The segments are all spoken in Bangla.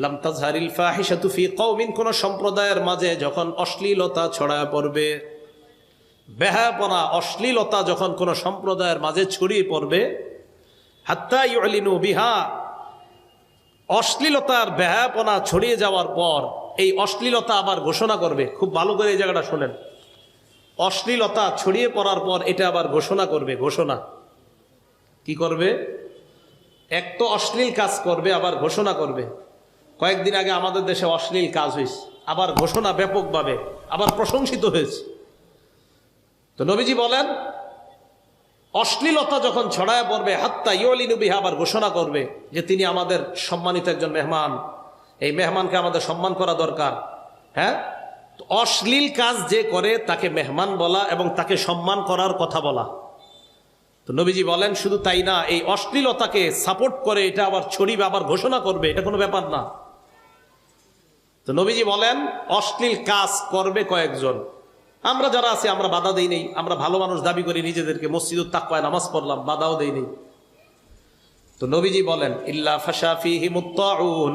লাম তাজহারিল ফাহিশাতু ফি কওমিন, কোন সম্প্রদায়ের মাঝে যখন অশ্লীলতা ছড়ায় পড়বে, বেহায়াপনা অশ্লীলতা যখন কোন সম্প্রদায়ের মাঝে ছড়িয়ে পড়বে, হাত্তা ইউলিনু বিহা, অশ্লীলতার বেহায়াপনা ছড়িয়ে যাওয়ার পর এই অশ্লীলতা আবার ঘোষণা করবে। খুব ভালো করে এই জায়গাটা শোনেন, অশ্লীলতা ছড়িয়ে পড়ার পর এটা আবার ঘোষণা করবে। ঘোষণা কি করবে? এক তো অশ্লীল কাজ করবে, আবার ঘোষণা করবে। কয়েকদিন আগে আমাদের দেশে অশ্লীল কাজ হয়েছে, আবার ঘোষণা ব্যাপকভাবে, আবার প্রশংসিত হয়েছে। তো নবীজি বলেন অশ্লীলতা যখন ছড়ায় পড়বে, হাত্তা ইউলিনু বিহা, আবার ঘোষণা করবে যে তিনি আমাদের সম্মানিত একজন মেহমান, এই মেহমানকে আমাদের সম্মান করা দরকার। হ্যাঁ, অশ্লীল কাজ যে করে তাকে মেহমান বলা এবং তাকে সম্মান করার কথা বলা। তো নবীজি বলেন শুধু তাই না, এই অশ্লীলতাকে সাপোর্ট করে এটা আবার ছড়িবে, আবার ঘোষণা করবে, এটা কোনো ব্যাপার না। তো নবীজি বলেন অশ্লীল কাজ করবে কয়েকজন, আমরা যারা আছি আমরা বাধা দেই নেই, আমরা ভালো মানুষ দাবি করি নিজেদেরকে, মসজিদুত তাকওয়ায় নামাজ পড়লাম, বাধাও দেই নেই। তো নবীজি বলেন ইল্লা ফাশা ফীহিমুত তাউন,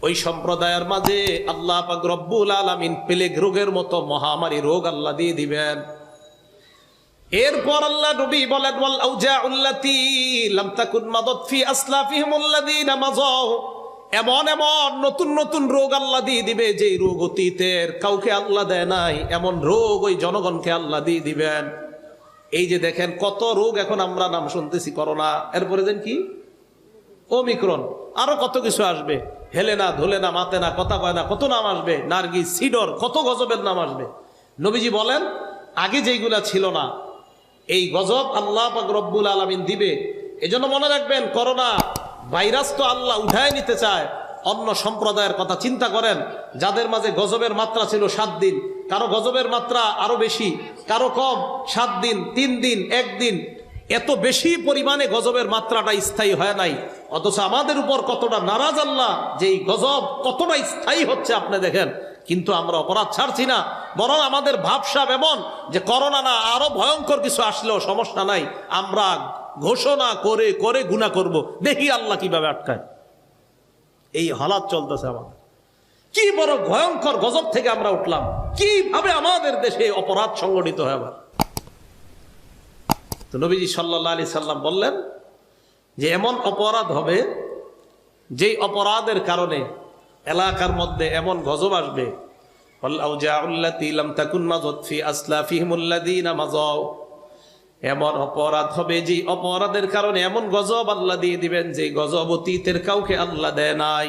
ওই সম্প্রদায়ের মাঝে আল্লাহ পাক রব্বুল আলামিন প্লেগ রোগের মতো মহামারী রোগ আল্লাহ দিয়ে দিবেন। এরপর আল্লাহ নবী বলেন ওয়াল আউজাউল্লাতী লাম তাকুন মাদাত ফি আসলাফিহিমুল্লাযীনা মাযাউ, এমন এমন নতুন নতুন রোগ আল্লাহ দিয়ে দিবে যে রোগ অতীতের কাউকে আল্লাহ দেয় নাই, এমন রোগ ওই জনগণকে আল্লাহ দিয়ে দিবেন। এই যে দেখেন কত রোগ এখন আমরা নাম শুনতেছি, করোনা, এরপরে দেন কি ওমিক্রন, আরো কত কিছু আসবে, হেলেনা ধুলেনা মাতেনা কথা কয় না, কত নাম আসবে, নার্গিস সিডর, কত গজবের নাম আসবে। নবীজি বলেন আগে যেইগুলা ছিল না, এই গজব আল্লাহ পাক রব্বুল আলামিন দিবে। এজন্য মনে রাখবেন করোনা ভাইরাস তো আল্লাহ উঠায় নিতে চায়। অন্য সম্প্রদায়ের কথা চিন্তা করেন, যাদের মাঝে গজবের মাত্রা ছিল 7 দিন, কারো গজবের মাত্রা আরো বেশি, কারো কম, 7 দিন, 3 দিন, 1 দিন, এত বেশি পরিমাণে গজবের মাত্রাটা স্থায়ী হয় নাই। অথচ আমাদের উপর কতটা নারাজ আল্লাহ, যে এই গজব কতটা স্থায়ী হচ্ছে আপনি দেখেন, কিন্তু আমরা অপরাধ ছাড়ছি না। বরং আমাদের ভাবসাব এমন যে করোনা না আরো ভয়ঙ্কর কিছু আসলেও সমস্যা নাই, আমরা ঘোষণা করে করে গুনাহ করব, দেখি আল্লাহ কিভাবে আটকায়। এই হালাত চলতেছে আমাদের। কি বড় ভয়ঙ্কর গজব থেকে আমরা উঠলাম, কিভাবে আমাদের দেশে অপরাধ সংগঠিত হয় আবার। তো নবীজি সাল্লাল্লাহু আলাইহি সাল্লাম বললেন যে এমন অপরাধ হবে যেই অপরাধের কারণে এলাকার মধ্যে এমন গজব আসবে, এমন অপরাধ হবে যে অপরাধের কারণে এমন গজব আল্লাহ দিয়ে দিবেন যে গজব অতীতের কাউকে আল্লাহ দেয় নাই।